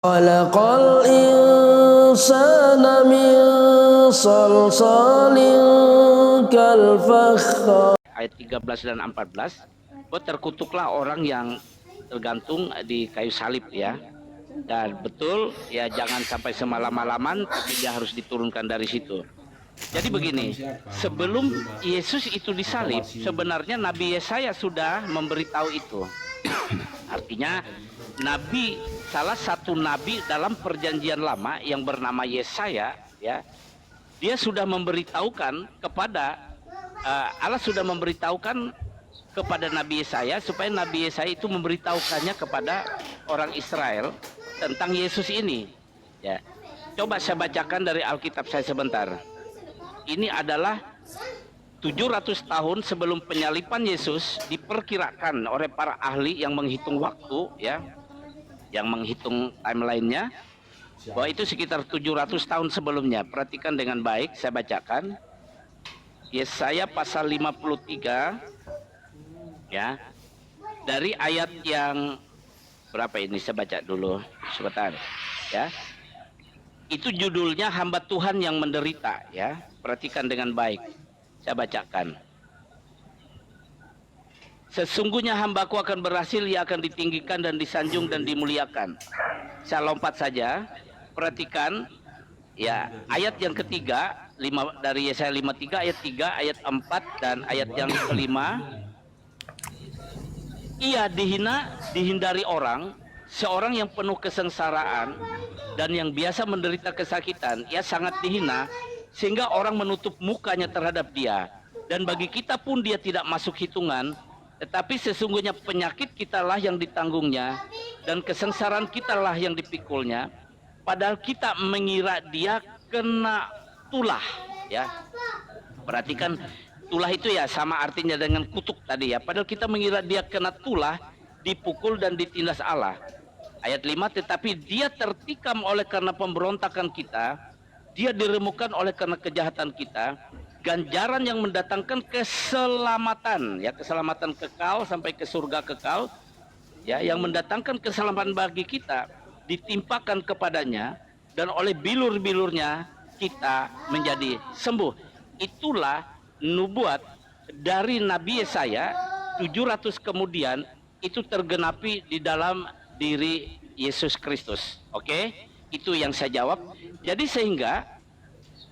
Khalaqal insana min salsalin kal fakhar. Ayat 13 dan 14, bahwa terkutuklah orang yang tergantung di kayu salib ya. Dan betul ya, jangan sampai semalam-malaman, tapi dia harus diturunkan dari situ. Jadi begini, sebelum Yesus itu disalib, sebenarnya Nabi Yesaya sudah memberitahu itu. Artinya salah satu nabi dalam perjanjian lama yang bernama Yesaya ya, dia sudah memberitahukan kepada Allah sudah memberitahukan kepada Nabi Yesaya supaya Nabi Yesaya itu memberitahukannya kepada orang Israel tentang Yesus ini ya. Coba saya bacakan dari Alkitab saya sebentar. Ini adalah 700 tahun sebelum penyaliban Yesus, diperkirakan oleh para ahli yang menghitung waktu ya, yang menghitung timelinenya, bahwa itu sekitar 700 tahun sebelumnya. Perhatikan dengan baik, saya bacakan. Yesaya pasal 53 ya, dari ayat yang berapa ini, saya baca dulu sebentar ya. Itu judulnya hamba Tuhan yang menderita ya. Perhatikan dengan baik. Saya bacakan. Sesungguhnya hambaku akan berhasil, ia akan ditinggikan dan disanjung dan dimuliakan. Saya lompat saja. Perhatikan ya, ayat yang ketiga dari Yesaya 53 ayat 3, ayat 4 dan ayat yang kelima. Ia dihina, dihindari orang, seorang yang penuh kesengsaraan dan yang biasa menderita kesakitan. Ia sangat dihina sehingga orang menutup mukanya terhadap dia. Dan bagi kita pun dia tidak masuk hitungan, tetapi sesungguhnya penyakit kitalah yang ditanggungnya dan kesengsaraan kitalah yang dipikulnya. Padahal kita mengira dia kena tulah ya. Perhatikan, tulah itu ya sama artinya dengan kutuk tadi ya. Padahal kita mengira dia kena tulah, dipukul dan ditindas Allah. Ayat 5, tetapi dia tertikam oleh karena pemberontakan kita, dia diremukkan oleh karena kejahatan kita. Ganjaran yang mendatangkan keselamatan ya, keselamatan kekal sampai ke surga kekal ya, yang mendatangkan keselamatan bagi kita ditimpakan kepadanya, dan oleh bilur-bilurnya kita menjadi sembuh. Itulah nubuat dari Nabi Yesaya 700 kemudian itu tergenapi di dalam diri Yesus Kristus. Oke? Itu yang saya jawab. Jadi sehingga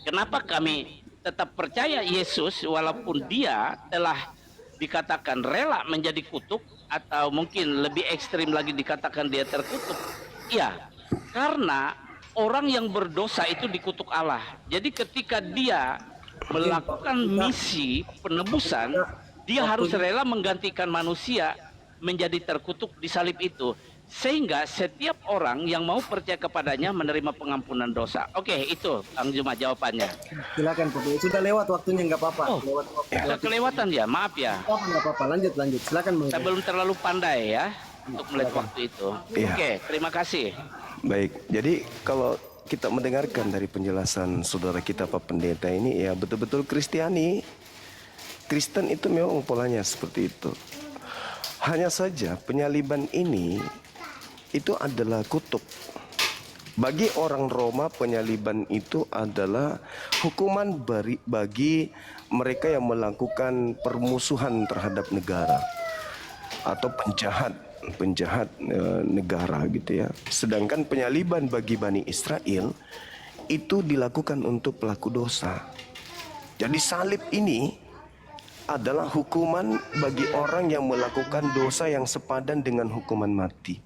kenapa kami tetap percaya Yesus walaupun dia telah dikatakan rela menjadi kutuk, atau mungkin lebih ekstrim lagi dikatakan dia terkutuk. Ya, karena orang yang berdosa itu dikutuk Allah. Jadi ketika dia melakukan misi penebusan, dia harus rela menggantikan manusia menjadi terkutuk di salib itu. Sehingga setiap orang yang mau percaya kepadanya menerima pengampunan dosa. Oke, itu Kang Juma jawabannya. Silakan Pak. Sudah lewat waktunya, nggak apa-apa. Oh, sudah kelewatan ya, maaf ya. Nggak apa-apa, lanjut. Silakan Bang. Saya belum terlalu pandai ya untuk melihat waktu itu. Iya. Oke, terima kasih. Baik, jadi kalau kita mendengarkan dari penjelasan saudara kita Pak Pendeta ini, ya betul-betul Kristen itu memang polanya seperti itu. Hanya saja penyaliban ini itu adalah kutuk. Bagi orang Roma, penyaliban itu adalah hukuman bagi mereka yang melakukan permusuhan terhadap negara atau penjahat negara gitu ya. Sedangkan penyaliban bagi Bani Israel itu dilakukan untuk pelaku dosa. Jadi salib ini adalah hukuman bagi orang yang melakukan dosa yang sepadan dengan hukuman mati.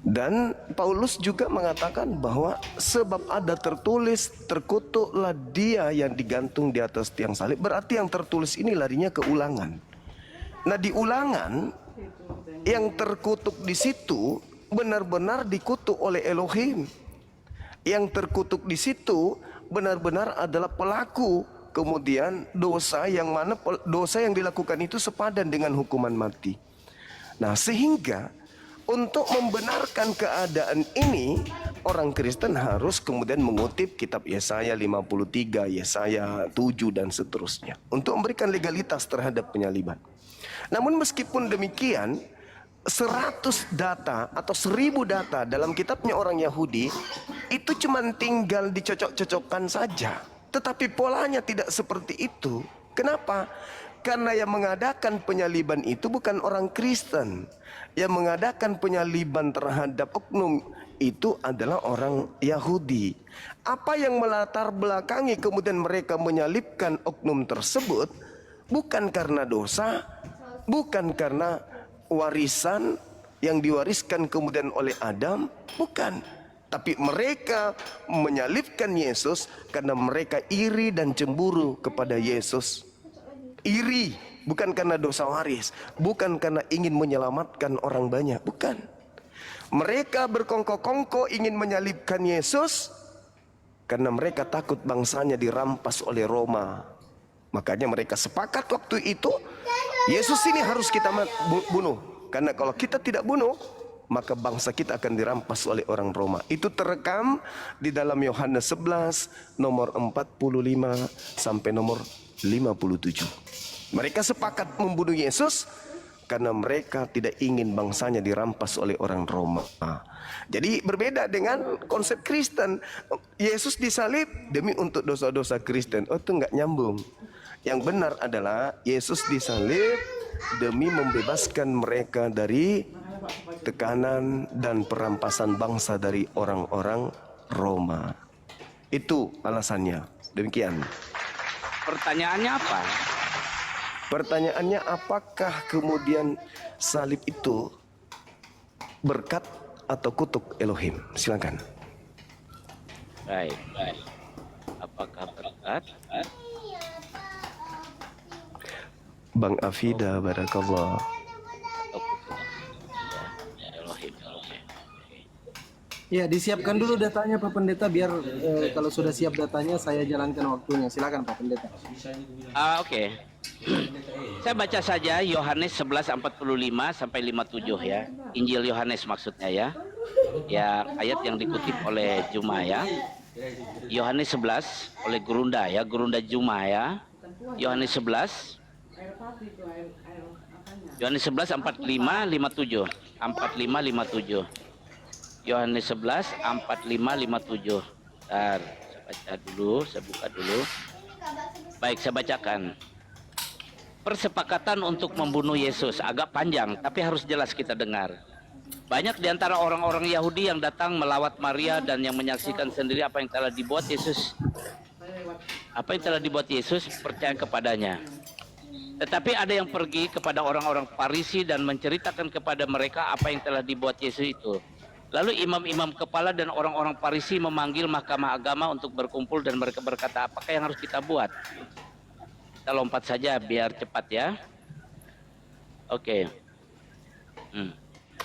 Dan Paulus juga mengatakan bahwa sebab ada tertulis, terkutuklah dia yang digantung di atas tiang salib. Berarti yang tertulis ini larinya ke Ulangan. Nah, di Ulangan yang terkutuk di situ benar-benar dikutuk oleh Elohim. Yang terkutuk di situ benar-benar adalah pelaku kemudian dosa, yang mana dosa yang dilakukan itu sepadan dengan hukuman mati. Nah, sehingga untuk membenarkan keadaan ini, orang Kristen harus kemudian mengutip kitab Yesaya 53, Yesaya 7 dan seterusnya untuk memberikan legalitas terhadap penyaliban. Namun meskipun demikian, 100 data atau 1000 data dalam kitabnya orang Yahudi itu cuma tinggal dicocok-cocokkan saja. Tetapi polanya tidak seperti itu. Kenapa? Karena yang mengadakan penyaliban itu bukan orang Kristen. Yang mengadakan penyaliban terhadap oknum itu adalah orang Yahudi. Apa yang melatar belakangi kemudian mereka menyalibkan oknum tersebut bukan karena dosa, bukan karena warisan yang diwariskan kemudian oleh Adam, bukan. Tapi mereka menyalibkan Yesus karena mereka iri dan cemburu kepada Yesus. Iri bukan karena dosa waris, bukan karena ingin menyelamatkan orang banyak, bukan. Mereka berkongkok-kongkok ingin menyalibkan Yesus karena mereka takut bangsanya dirampas oleh Roma. Makanya mereka sepakat waktu itu, Yesus ini harus kita bunuh. Karena kalau kita tidak bunuh, maka bangsa kita akan dirampas oleh orang Roma. Itu terekam di dalam Yohanes 11 nomor 45 sampai nomor 57. Mereka sepakat membunuh Yesus karena mereka tidak ingin bangsanya dirampas oleh orang Roma. Jadi berbeda dengan konsep Kristen. Yesus disalib demi untuk dosa-dosa Kristen. Oh, itu nggak nyambung. Yang benar adalah Yesus disalib demi membebaskan mereka dari tekanan dan perampasan bangsa dari orang-orang Roma. Itu alasannya. Demikian. Pertanyaannya apa? Pertanyaannya, apakah kemudian salib itu berkat atau kutuk Elohim? Silakan. Baik. Apakah berkat? Bang Afida, barakallah. Ya, disiapkan dulu datanya Pak Pendeta biar kalau sudah siap datanya saya jalankan waktunya. Silakan Pak Pendeta. Oke. Saya baca saja Yohanes 11:45 sampai 57 ya. Injil Yohanes maksudnya ya. Ya, ayat yang dikutip oleh Juma ya. Yohanes 11 oleh Gurunda ya, Gurunda Juma ya. Yohanes 11 45 57. 45 57. Yohanes 11 45 57. Bentar, saya baca dulu, saya buka dulu. Baik, saya bacakan. Persepakatan untuk membunuh Yesus agak panjang, tapi harus jelas kita dengar. Banyak di antara orang-orang Yahudi yang datang melawat Maria dan yang menyaksikan sendiri apa yang telah dibuat Yesus. Apa yang telah dibuat Yesus, percaya kepadanya. Tetapi ada yang pergi kepada orang-orang Farisi dan menceritakan kepada mereka apa yang telah dibuat Yesus itu. Lalu imam-imam kepala dan orang-orang Farisi memanggil mahkamah agama untuk berkumpul dan mereka berkata, apakah yang harus kita buat? Kita lompat saja biar cepat ya. Oke.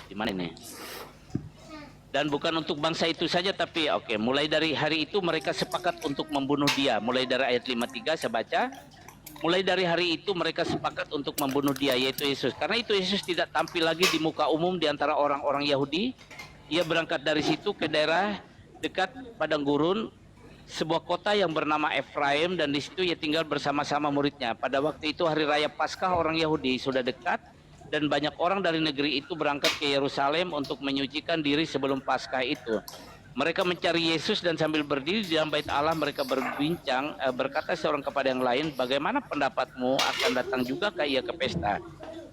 Di mana ini? Dan bukan untuk bangsa itu saja, tapi mulai dari hari itu mereka sepakat untuk membunuh dia. Mulai dari ayat 53 saya baca. Mulai dari hari itu mereka sepakat untuk membunuh dia, yaitu Yesus. Karena itu Yesus tidak tampil lagi di muka umum di antara orang-orang Yahudi. Ia berangkat dari situ ke daerah dekat padang gurun, sebuah kota yang bernama Efraim, dan di situ ia tinggal bersama-sama muridnya. Pada waktu itu hari raya Paskah orang Yahudi sudah dekat, dan banyak orang dari negeri itu berangkat ke Yerusalem untuk menyucikan diri sebelum Paskah itu. Mereka mencari Yesus dan sambil berdiri di dalam bait Allah mereka berbincang, berkata seorang kepada yang lain, bagaimana pendapatmu, akan datang juga ia ke pesta?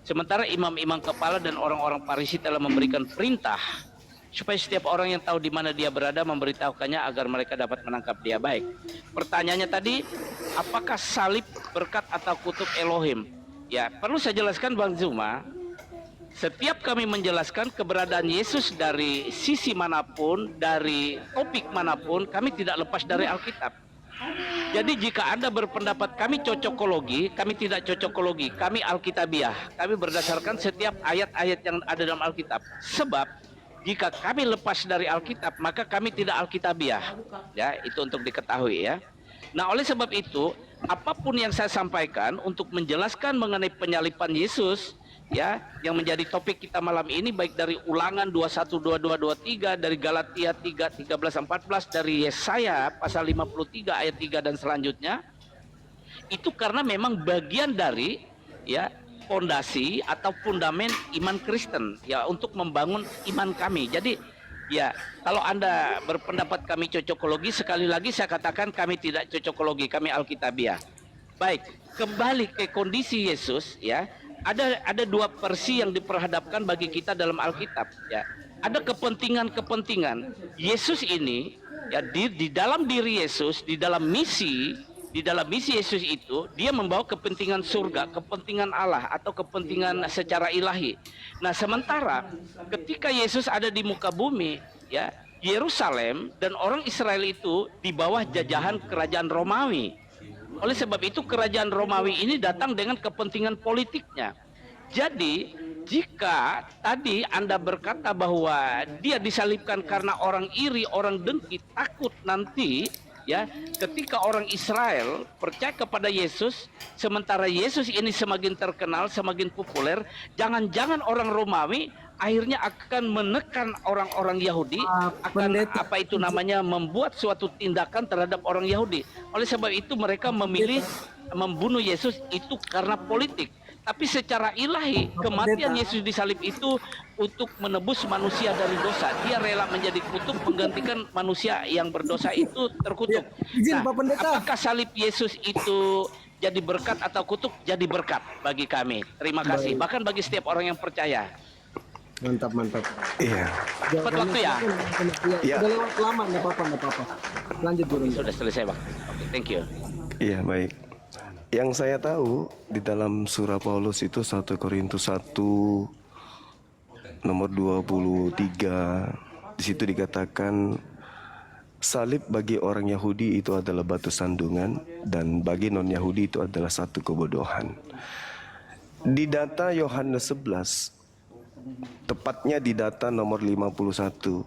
Sementara imam-imam kepala dan orang-orang Farisi telah memberikan perintah supaya setiap orang yang tahu di mana dia berada memberitahukannya agar mereka dapat menangkap dia. Baik, pertanyaannya tadi, apakah salib berkat atau kutuk Elohim? Ya, perlu saya jelaskan Bang Zuma, setiap kami menjelaskan keberadaan Yesus dari sisi manapun, dari topik manapun, kami tidak lepas dari Alkitab. Jadi jika Anda berpendapat kami cocokologi, kami tidak cocokologi, kami Alkitabiah. Kami berdasarkan setiap ayat-ayat yang ada dalam Alkitab. Sebab jika kami lepas dari Alkitab, maka kami tidak Alkitabiah. Ya, itu untuk diketahui ya. Nah, oleh sebab itu, apapun yang saya sampaikan untuk menjelaskan mengenai penyalipan Yesus, ya, yang menjadi topik kita malam ini, baik dari Ulangan 21, 22, 23, dari Galatia 3, 13, 14, dari Yesaya pasal 53 ayat 3 dan selanjutnya, itu karena memang bagian dari ya pondasi atau fundamen iman Kristen ya untuk membangun iman kami. Jadi ya kalau Anda berpendapat kami cocokologi, sekali lagi saya katakan kami tidak cocokologi, kami Alkitabiah. Baik, kembali ke kondisi Yesus ya. Ada dua versi yang diperhadapkan bagi kita dalam Alkitab ya. Ada kepentingan-kepentingan Yesus ini ya, di dalam diri Yesus, di dalam misi Yesus itu dia membawa kepentingan surga, kepentingan Allah atau kepentingan secara ilahi. Nah, sementara ketika Yesus ada di muka bumi ya, Yerusalem dan orang Israel itu di bawah jajahan kerajaan Romawi. Oleh sebab itu kerajaan Romawi ini datang dengan kepentingan politiknya. Jadi jika tadi Anda berkata bahwa dia disalibkan karena orang iri, orang dengki, takut nanti ya ketika orang Israel percaya kepada Yesus, sementara Yesus ini semakin terkenal, semakin populer, jangan-jangan orang Romawi akhirnya akan menekan orang-orang Yahudi, akan apa itu namanya membuat suatu tindakan terhadap orang Yahudi. Oleh sebab itu mereka memilih membunuh Yesus itu karena politik. Tapi secara ilahi kematian Yesus disalib itu untuk menebus manusia dari dosa. Dia rela menjadi kutuk menggantikan manusia yang berdosa itu terkutuk. Nah, apakah salib Yesus itu jadi berkat atau kutuk? Jadi berkat bagi kami. Terima kasih. Bahkan bagi setiap orang yang percaya. Mantap. Iya. Cepat waktu ya? Iya. Udah lewat lama, nggak apa-apa. Lanjut dulu. Sudah selesai, Bang. Oke, thank you. Iya, baik. Yang saya tahu di dalam surah Paulus itu 1 Korintus 1 nomor 23, di situ dikatakan salib bagi orang Yahudi itu adalah batu sandungan dan bagi non-Yahudi itu adalah satu kebodohan. Di data Yohanes 11, tepatnya di data nomor 51,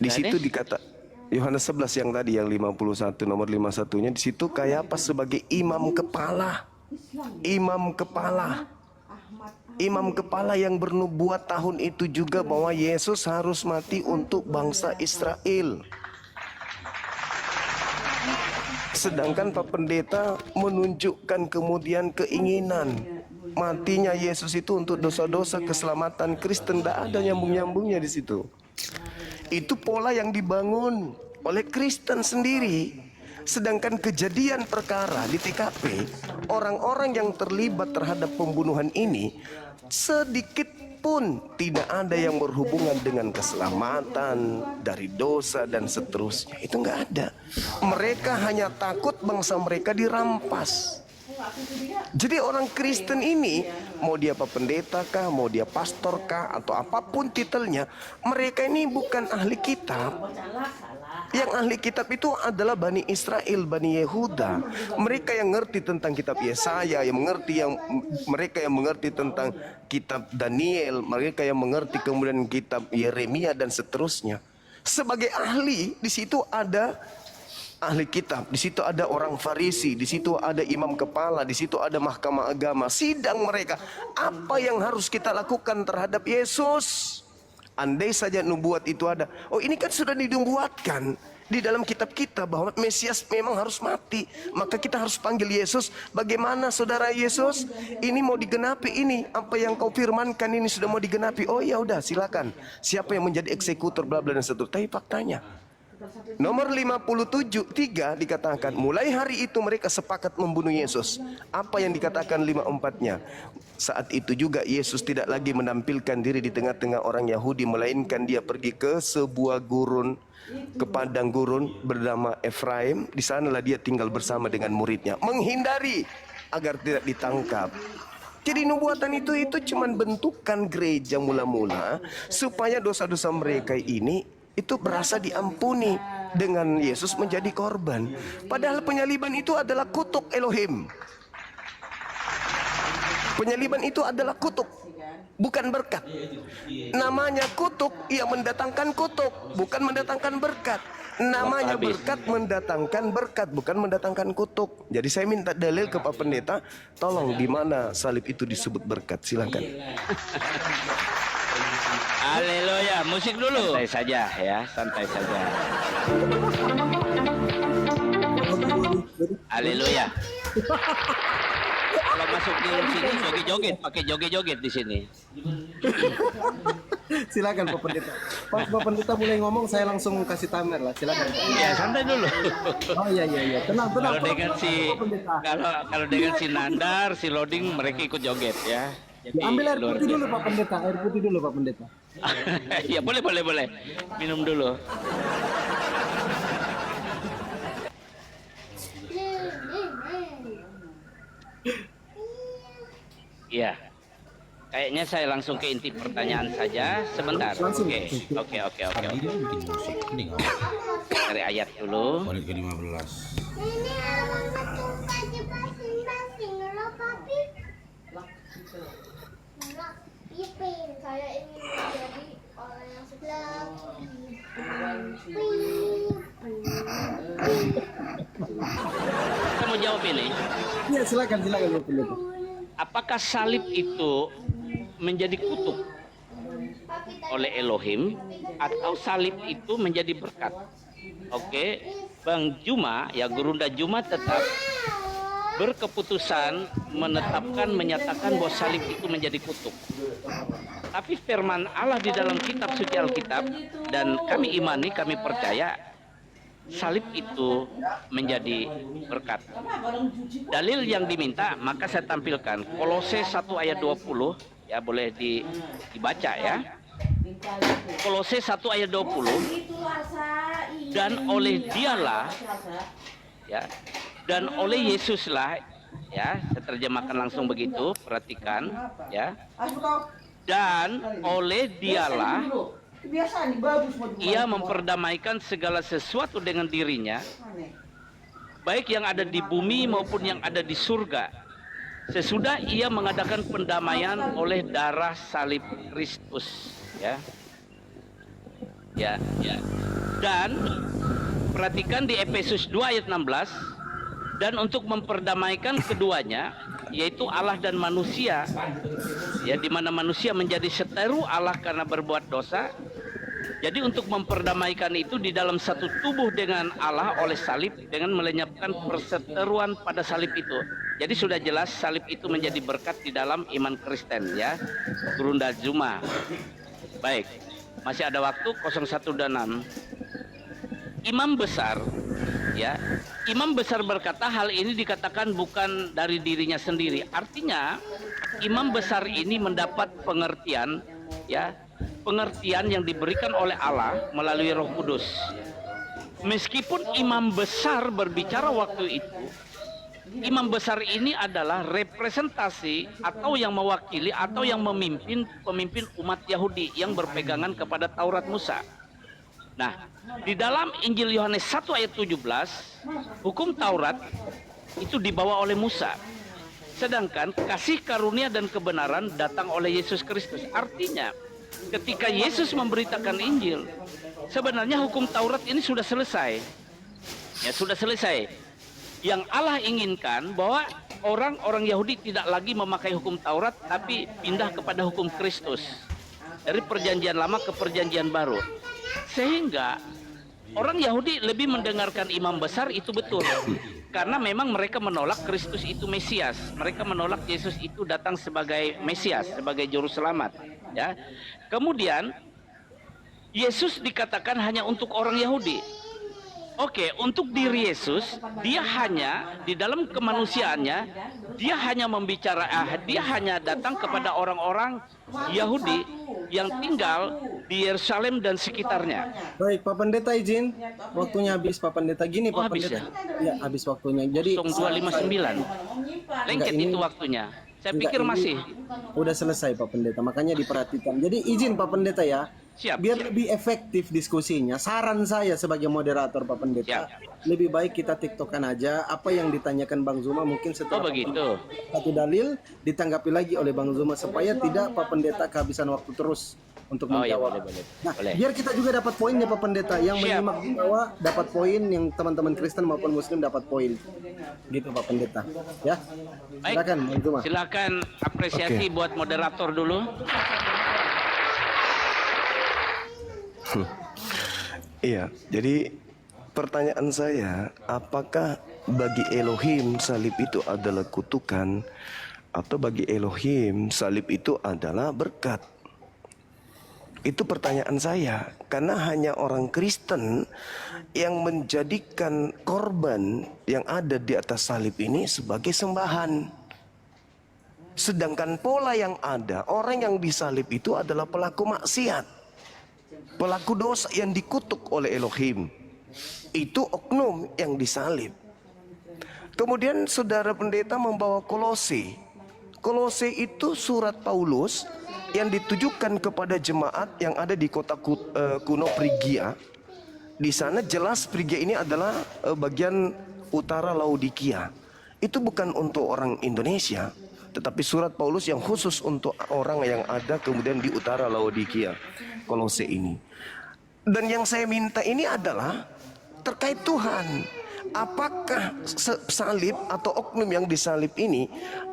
di situ dikata Yohanes 11 yang tadi yang 51 nomor 51-nya di situ Kayapas sebagai imam kepala yang bernubuat tahun itu juga bahwa Yesus harus mati untuk bangsa Israel. Sedangkan Pak Pendeta menunjukkan kemudian keinginan matinya Yesus itu untuk dosa-dosa keselamatan Kristen. Tidak ada nyambung-nyambungnya di situ. Itu pola yang dibangun oleh Kristen sendiri. Sedangkan kejadian perkara di TKP, orang-orang yang terlibat terhadap pembunuhan ini sedikit pun tidak ada yang berhubungan dengan keselamatan dari dosa dan seterusnya. Itu nggak ada. Mereka hanya takut bangsa mereka dirampas. Jadi orang Kristen ini, mau dia apa pendeta kah, mau dia pastor kah, atau apapun titelnya, mereka ini bukan ahli kitab. Yang ahli kitab itu adalah Bani Israel, Bani Yehuda. Mereka yang ngerti tentang kitab Yesaya, mereka yang mengerti tentang kitab Daniel, mereka yang mengerti kemudian kitab Yeremia dan seterusnya. Sebagai ahli, di situ ada ahli kitab, di situ ada orang Farisi, di situ ada imam kepala, di situ ada mahkamah agama, sidang mereka. Apa yang harus kita lakukan terhadap Yesus? Andai saja nubuat itu ada. Oh, ini kan sudah dinubuatkan di dalam kitab kita bahwa Mesias memang harus mati. Maka kita harus panggil Yesus. Bagaimana saudara Yesus? Ini mau digenapi ini. Apa yang kau firmankan ini sudah mau digenapi. Oh ya udah silakan. Siapa yang menjadi eksekutor bla bla dan seterusnya. Tapi faktanya nomor 57:3 dikatakan mulai hari itu mereka sepakat membunuh Yesus. Apa yang dikatakan 54-nya? Saat itu juga Yesus tidak lagi menampilkan diri di tengah-tengah orang Yahudi, melainkan dia pergi ke sebuah gurun, ke padang gurun bernama Efraim. Di sanalah dia tinggal bersama dengan muridnya, menghindari agar tidak ditangkap. Jadi nubuatan itu cuma bentukan gereja mula-mula supaya dosa-dosa mereka ini itu berasa diampuni dengan Yesus menjadi korban. Padahal penyaliban itu adalah kutuk Elohim. Penyaliban itu adalah kutuk, bukan berkat. Namanya kutuk, ia mendatangkan kutuk, bukan mendatangkan berkat. Namanya berkat mendatangkan berkat, bukan mendatangkan kutuk. Jadi saya minta dalil ke Pak Pendeta, tolong di mana salib itu disebut berkat, silakan. Haleluya, musik dulu. Santai saja ya, santai saja. Haleluya. Kalau masuk di sini joget-joget, pakai joget-joget di sini. Silakan Pak Pendeta. Pas Pak Pendeta mulai ngomong saya langsung kasih timer lah. Silakan. Ya santai dulu. Oh iya. Tenang. Kalau dengan Pak si Pendeta. kalau dengan si Nandar, si Loading mereka ikut joget ya. Jadi Ambil air luar putih biasa. dulu Pak Pendeta. Air putih dulu Pak Pendeta. Ya boleh. Minum dulu. Iya. Kayaknya saya langsung ke inti pertanyaan saja. Sebentar. Langsung. Oke. Ini dia bikin musik. Ini nggak Dari ayat dulu. balik ke 15. Ini alamat suka di masing-masing lo papi. Ipin, saya ingin menjadi orang yang sukses. Saya mau jawab ini. Iya silakan Pak Pendeta. Apakah salib itu menjadi kutuk oleh Elohim atau salib itu menjadi berkat? Oke, Bang Juma, ya Gurunda Juma tetap berkeputusan menyatakan bahwa salib itu menjadi kutuk. Tapi firman Allah di dalam kitab suci Alkitab dan kami imani, kami percaya salib itu menjadi berkat. Dalil yang diminta maka saya tampilkan Kolose 1 ayat 20 ya, boleh dibaca ya. Kolose 1 ayat 20, dan oleh dialah ya, dan oleh Yesuslah ya, saya terjemahkan langsung begitu, perhatikan ya. Dan oleh dialah ia memperdamaikan segala sesuatu dengan dirinya, baik yang ada di bumi maupun yang ada di surga, sesudah ia mengadakan pendamaian oleh darah salib Kristus. Ya. Dan perhatikan di Efesus 2 ayat 16, dan untuk memperdamaikan keduanya, yaitu Allah dan manusia, ya, di mana manusia menjadi seteru Allah karena berbuat dosa. Jadi untuk memperdamaikan itu di dalam satu tubuh dengan Allah oleh salib, dengan melenyapkan perseteruan pada salib itu. Jadi sudah jelas salib itu menjadi berkat di dalam iman Kristen ya. Gurunda Juma. Baik, masih ada waktu 01 dan 6. Imam besar ya, imam besar berkata hal ini dikatakan bukan dari dirinya sendiri. Artinya imam besar ini mendapat pengertian ya, pengertian yang diberikan oleh Allah melalui Roh Kudus. Meskipun imam besar berbicara waktu itu, imam besar ini adalah representasi atau yang mewakili atau yang memimpin pemimpin umat Yahudi yang berpegangan kepada Taurat Musa. Nah, di dalam Injil Yohanes 1 ayat 17, hukum Taurat itu dibawa oleh Musa. Sedangkan kasih karunia dan kebenaran datang oleh Yesus Kristus. Artinya, ketika Yesus memberitakan Injil, sebenarnya hukum Taurat ini sudah selesai. Ya, sudah selesai. Yang Allah inginkan bahwa orang-orang Yahudi tidak lagi memakai hukum Taurat, tapi pindah kepada hukum Kristus. Dari perjanjian lama ke perjanjian baru. Sehingga orang Yahudi lebih mendengarkan imam besar itu betul. Karena memang mereka menolak Kristus itu Mesias. Mereka menolak Yesus itu datang sebagai Mesias, sebagai juru selamat. Ya. Kemudian Yesus dikatakan hanya untuk orang Yahudi. Oke, untuk diri Yesus, dia hanya di dalam kemanusiaannya, dia hanya dia hanya datang kepada orang-orang Yahudi yang tinggal di Yerusalem dan sekitarnya. Baik, Pak Pendeta izin, waktunya habis Pak Pendeta. Gini Oh, Pak habis Pendeta. Ya, habis waktunya. Jadi 0259. Lengket ini- itu waktunya. Saya Enggak, pikir ini masih. udah selesai Pak Pendeta, makanya diperhatikan. Jadi izin Pak Pendeta ya. Siap, Biar siap. lebih efektif diskusinya, saran saya sebagai moderator Pak Pendeta, lebih baik kita tiktokan aja apa yang ditanyakan Bang Zuma, mungkin Oh setelah begitu. satu dalil ditanggapi lagi oleh Bang Zuma supaya tidak Pak Pendeta kehabisan waktu terus untuk Oh ya, menjawab. boleh. Nah, Boleh. biar kita juga dapat poinnya Pak Pendeta, yang Siap. menyimak di bawah dapat poin, yang teman-teman Kristen maupun Muslim dapat poin. Gitu Pak Pendeta. Ya. Baik. Silakan Bang Zuma. Silakan apresiasi buat moderator dulu. Iya, jadi pertanyaan saya, apakah bagi Elohim salib itu adalah kutukan atau bagi Elohim salib itu adalah berkat? Itu pertanyaan saya, karena hanya orang Kristen yang menjadikan korban yang ada di atas salib ini sebagai sembahan. Sedangkan pola yang ada, orang yang disalib itu adalah pelaku maksiat, pelaku dosa yang dikutuk oleh Elohim. Itu oknum yang disalib. Kemudian saudara pendeta membawa Kolose. Kolose itu surat Paulus yang ditujukan kepada jemaat yang ada di kota kuno Frigia. Di sana jelas Frigia ini adalah bagian utara Laodikia. Itu bukan untuk orang Indonesia, tetapi surat Paulus yang khusus untuk orang yang ada kemudian di utara Laodikia, Kolose ini. Dan yang saya minta ini adalah terkait Tuhan. Apakah salib atau oknum yang disalib ini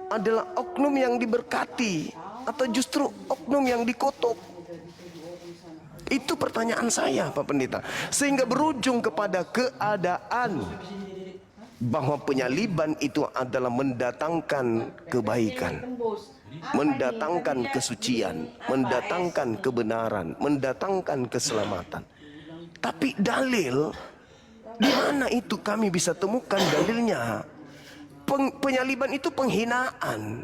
adalah oknum yang diberkati atau justru oknum yang dikutuk? Itu pertanyaan saya, Pak Pendeta. Sehingga berujung kepada keadaan bahwa penyaliban itu adalah mendatangkan kebaikan, mendatangkan kesucian, mendatangkan kebenaran, mendatangkan keselamatan. Tapi dalil, di mana itu kami bisa temukan dalilnya? Penyaliban itu penghinaan.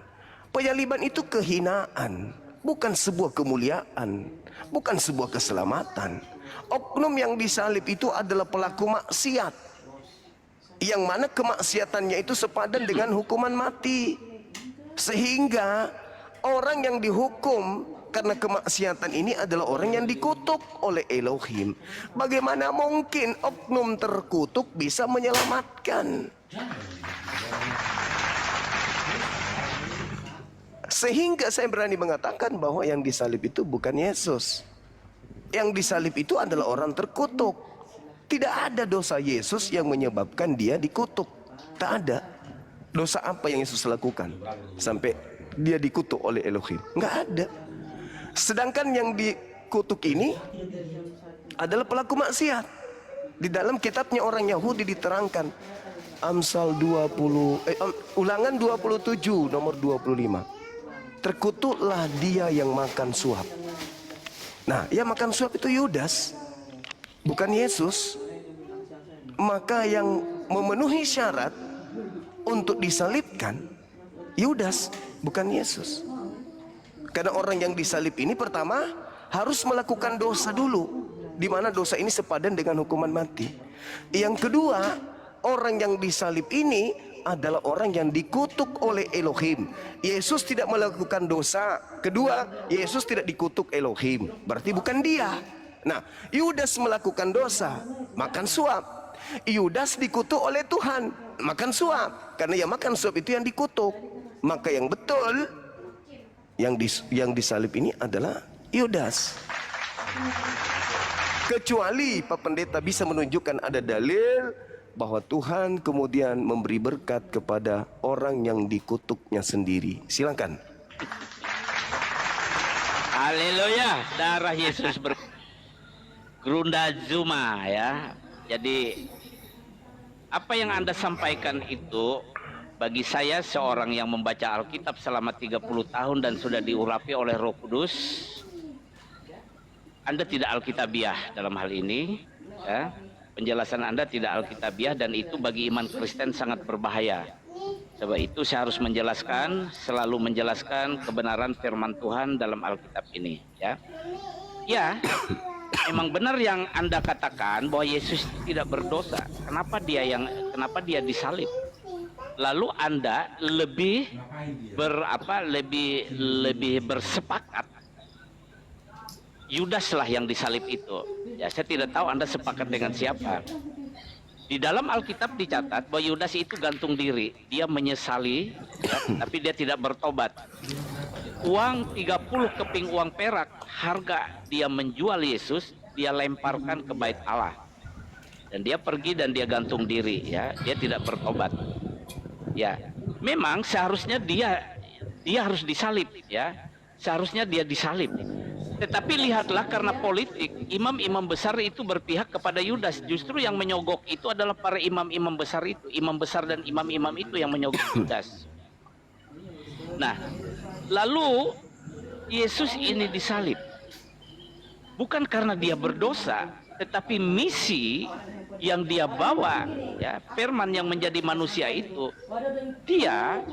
Penyaliban itu kehinaan, bukan sebuah kemuliaan, bukan sebuah keselamatan. Oknum yang disalib itu adalah pelaku maksiat, yang mana kemaksiatannya itu sepadan dengan hukuman mati. Sehingga orang yang dihukum karena kemaksiatan ini adalah orang yang dikutuk oleh Elohim. Bagaimana mungkin oknum terkutuk bisa menyelamatkan? Sehingga saya berani mengatakan bahwa yang disalib itu bukan Yesus. Yang disalib itu adalah orang terkutuk. Tidak ada dosa Yesus yang menyebabkan dia dikutuk. Tak ada. Dosa apa yang Yesus lakukan sampai dia dikutuk oleh Elohim? Nggak ada. Sedangkan yang dikutuk ini adalah pelaku maksiat. Di dalam kitabnya orang Yahudi diterangkan, Amsal 20 Ulangan 27 nomor 25. Terkutuklah dia yang makan suap. Nah, yang makan suap itu Yudas, bukan Yesus. Maka yang memenuhi syarat untuk disalibkan Yudas, bukan Yesus. Karena orang yang disalib ini pertama harus melakukan dosa dulu, di mana dosa ini sepadan dengan hukuman mati. Yang kedua, orang yang disalib ini adalah orang yang dikutuk oleh Elohim. Yesus tidak melakukan dosa. Kedua, Yesus tidak dikutuk Elohim, berarti bukan dia. Nah, Yudas melakukan dosa, makan suap. Yudas dikutuk oleh Tuhan, makan suap. Karena yang makan suap itu yang dikutuk. Maka yang betul, yang disalib ini adalah Yudas. Kecuali Pak Pendeta bisa menunjukkan ada dalil bahwa Tuhan kemudian memberi berkat kepada orang yang dikutuknya sendiri. Silakan. Haleluya, darah Yesus Grunda Zuma ya. Jadi apa yang Anda sampaikan itu bagi saya seorang yang membaca Alkitab selama 30 tahun dan sudah diurapi oleh Roh Kudus, Anda tidak Alkitabiah dalam hal ini ya. Penjelasan Anda tidak Alkitabiah dan itu bagi iman Kristen sangat berbahaya. Sebab itu saya harus menjelaskan, selalu menjelaskan kebenaran firman Tuhan dalam Alkitab ini ya. Ya, memang benar yang Anda katakan bahwa Yesus tidak berdosa. Kenapa dia disalib? Lalu Anda lebih bersepakat Yudas lah yang disalib itu. Ya, saya tidak tahu Anda sepakat dengan siapa. Di dalam Alkitab dicatat bahwa Yudas itu gantung diri, dia menyesali, ya, tapi dia tidak bertobat. Uang 30 keping uang perak harga dia menjual Yesus, dia lemparkan ke bait Allah. Dan dia pergi dan dia gantung diri, ya, dia tidak bertobat. Ya, memang seharusnya dia harus disalib, ya. Seharusnya dia disalib. Tetapi lihatlah karena politik, imam-imam besar itu berpihak kepada Yudas. Justru yang menyogok itu adalah para imam-imam besar itu, imam besar dan imam-imam itu yang menyogok Yudas. Nah, lalu Yesus ini disalib bukan karena dia berdosa, tetapi misi yang dia bawa, ya, firman yang menjadi manusia itu, dia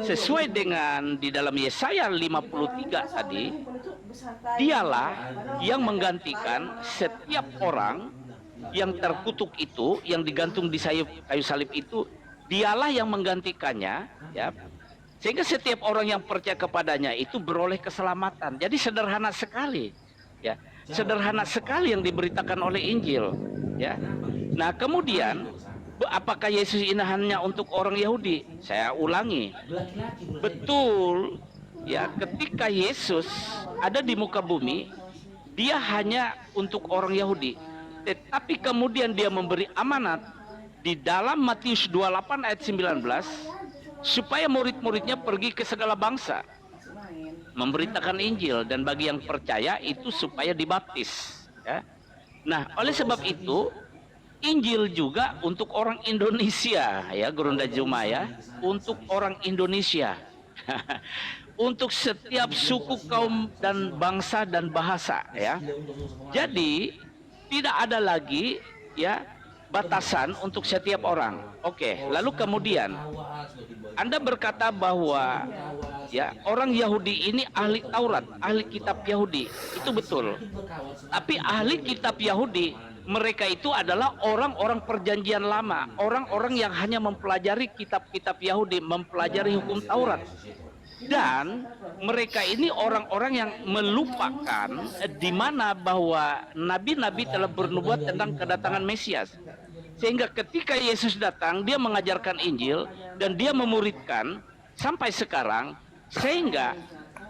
sesuai dengan di dalam Yesaya 53 tadi, dialah yang menggantikan setiap orang yang terkutuk itu, yang digantung di kayu salib itu, dialah yang menggantikannya, ya. Sehingga setiap orang yang percaya kepadanya itu beroleh keselamatan. Jadi sederhana sekali, ya. Sederhana sekali yang diberitakan oleh Injil, ya. Nah, kemudian apakah Yesus ini hanya untuk orang Yahudi? Saya ulangi. Betul, ya, ketika Yesus ada di muka bumi, dia hanya untuk orang Yahudi. Tetapi kemudian dia memberi amanat di dalam Matius 28 ayat 19 supaya murid-muridnya pergi ke segala bangsa, memberitakan Injil, dan bagi yang percaya itu supaya dibaptis, ya. Nah, oleh sebab itu Injil juga untuk orang Indonesia, ya, Gurunda Juma, ya, untuk orang Indonesia. Untuk setiap suku, kaum, dan bangsa dan bahasa, ya. Jadi tidak ada lagi, ya, batasan untuk setiap orang. Oke, lalu kemudian Anda berkata bahwa, ya, orang Yahudi ini ahli Taurat, ahli kitab Yahudi. Itu betul. Tapi ahli kitab Yahudi, mereka itu adalah orang-orang perjanjian lama, orang-orang yang hanya mempelajari kitab-kitab Yahudi, mempelajari hukum Taurat. Dan mereka ini orang-orang yang melupakan di mana bahwa nabi-nabi telah bernubuat tentang kedatangan Mesias. Sehingga ketika Yesus datang, dia mengajarkan Injil dan dia memuridkan sampai sekarang. Sehingga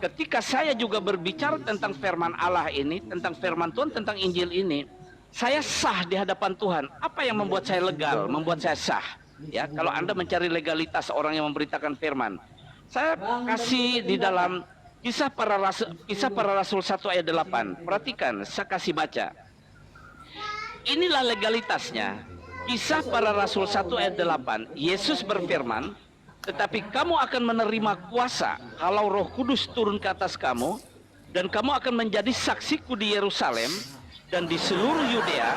ketika saya juga berbicara tentang firman Allah ini, tentang firman Tuhan, tentang Injil ini, saya sah di hadapan Tuhan. Apa yang membuat saya legal, membuat saya sah? Ya, kalau Anda mencari legalitas orang yang memberitakan firman, saya kasih di dalam Kisah Para Rasul 1 ayat 8. Perhatikan, saya kasih baca. Inilah legalitasnya. Kisah Para Rasul 1 ayat 8. Yesus berfirman, tetapi kamu akan menerima kuasa kalau Roh Kudus turun ke atas kamu, dan kamu akan menjadi saksiku di Yerusalem dan di seluruh Yudea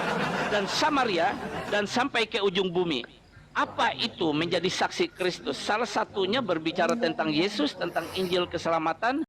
dan Samaria dan sampai ke ujung bumi. Apa itu menjadi saksi Kristus? Salah satunya berbicara tentang Yesus, tentang Injil keselamatan,